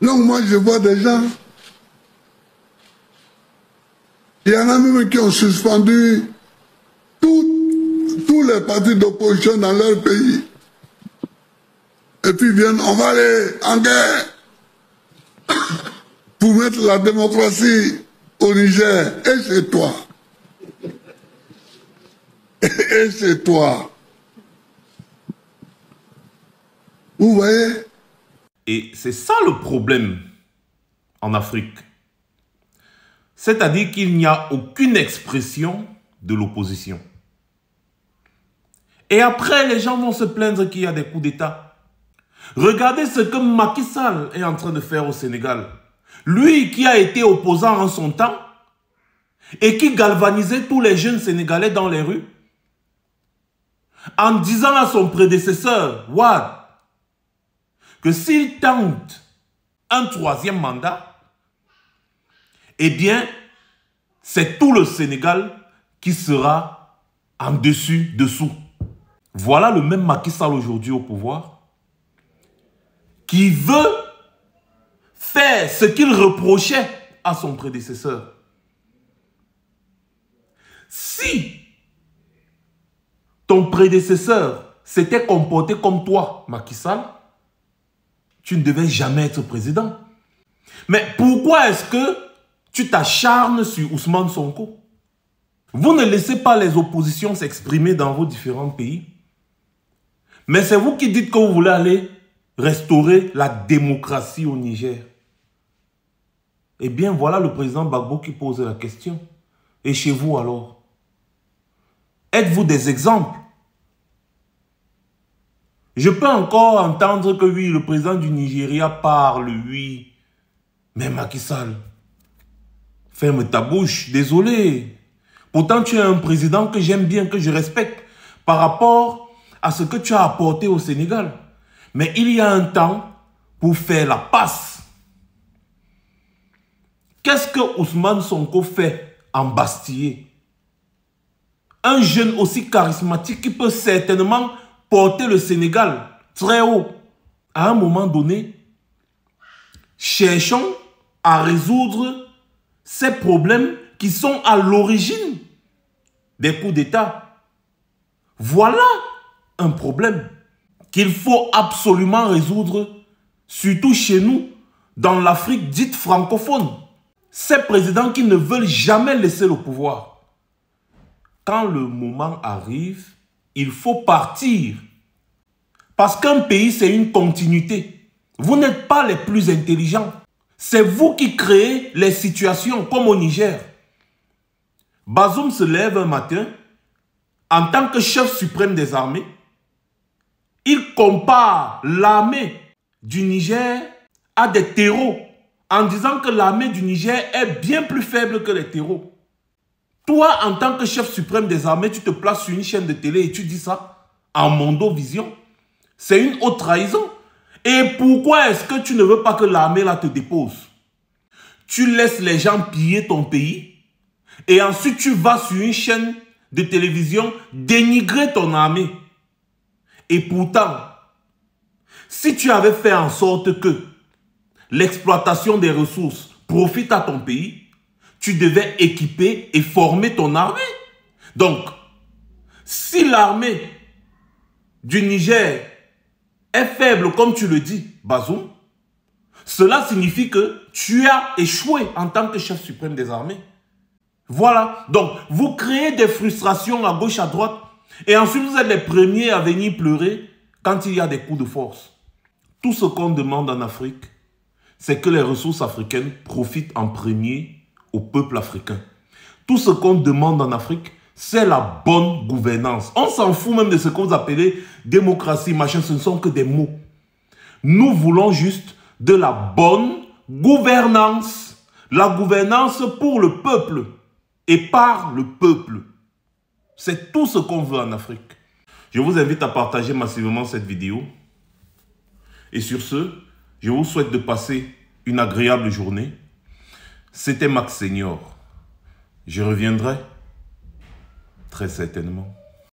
Donc moi je vois des gens, il y en a même qui ont suspendu tous les partis d'opposition dans leur pays. Et puis viennent, on va aller en guerre pour mettre la démocratie au Niger. Et c'est toi. Et c'est toi. Vous voyez? Et c'est ça le problème en Afrique. C'est-à-dire qu'il n'y a aucune expression de l'opposition. Et après, les gens vont se plaindre qu'il y a des coups d'État. Regardez ce que Macky Sall est en train de faire au Sénégal. Lui qui a été opposant en son temps et qui galvanisait tous les jeunes Sénégalais dans les rues en disant à son prédécesseur, Wade, que s'il tente un troisième mandat, eh bien, c'est tout le Sénégal qui sera en dessous. Voilà le même Macky Sall aujourd'hui au pouvoir, qui veut faire ce qu'il reprochait à son prédécesseur. Si ton prédécesseur s'était comporté comme toi, Macky Sall, tu ne devais jamais être président. Mais pourquoi est-ce que tu t'acharnes sur Ousmane Sonko? Vous ne laissez pas les oppositions s'exprimer dans vos différents pays. Mais c'est vous qui dites que vous voulez aller restaurer la démocratie au Niger. Eh bien, voilà le président Gbagbo qui pose la question. Et chez vous alors? Êtes-vous des exemples? Je peux encore entendre que oui, le président du Nigeria parle, oui. Mais Macky Sall, ferme ta bouche, désolé. Pourtant, tu es un président que j'aime bien, que je respecte par rapport à ce que tu as apporté au Sénégal. Mais il y a un temps pour faire la passe. Qu'est-ce que Ousmane Sonko fait en Bastille? Un jeune aussi charismatique qui peut certainement porter le Sénégal très haut. À un moment donné, cherchons à résoudre ces problèmes qui sont à l'origine des coups d'État. Voilà un problème qu'il faut absolument résoudre, surtout chez nous, dans l'Afrique dite francophone. Ces présidents qui ne veulent jamais laisser le pouvoir. Quand le moment arrive, il faut partir. Parce qu'un pays, c'est une continuité. Vous n'êtes pas les plus intelligents. C'est vous qui créez les situations, comme au Niger. Bazoum se lève un matin, en tant que chef suprême des armées, il compare l'armée du Niger à des terreaux, en disant que l'armée du Niger est bien plus faible que les terreaux. Toi, en tant que chef suprême des armées, tu te places sur une chaîne de télé et tu dis ça en Mondovision. C'est une haute trahison. Et pourquoi est-ce que tu ne veux pas que l'armée là te dépose? Tu laisses les gens piller ton pays et ensuite tu vas sur une chaîne de télévision dénigrer ton armée. Et pourtant, si tu avais fait en sorte que l'exploitation des ressources profite à ton pays, tu devais équiper et former ton armée. Donc, si l'armée du Niger est faible, comme tu le dis, Bazoum, cela signifie que tu as échoué en tant que chef suprême des armées. Voilà. Donc, vous créez des frustrations à gauche, à droite, et ensuite vous êtes les premiers à venir pleurer quand il y a des coups de force. Tout ce qu'on demande en Afrique, c'est que les ressources africaines profitent en premier au peuple africain. Tout ce qu'on demande en Afrique, c'est la bonne gouvernance. On s'en fout même de ce que vous appelez démocratie, machin, ce ne sont que des mots. Nous voulons juste de la bonne gouvernance. La gouvernance pour le peuple et par le peuple. C'est tout ce qu'on veut en Afrique. Je vous invite à partager massivement cette vidéo. Et sur ce, je vous souhaite de passer une agréable journée. C'était Max Senior. Je reviendrai très certainement.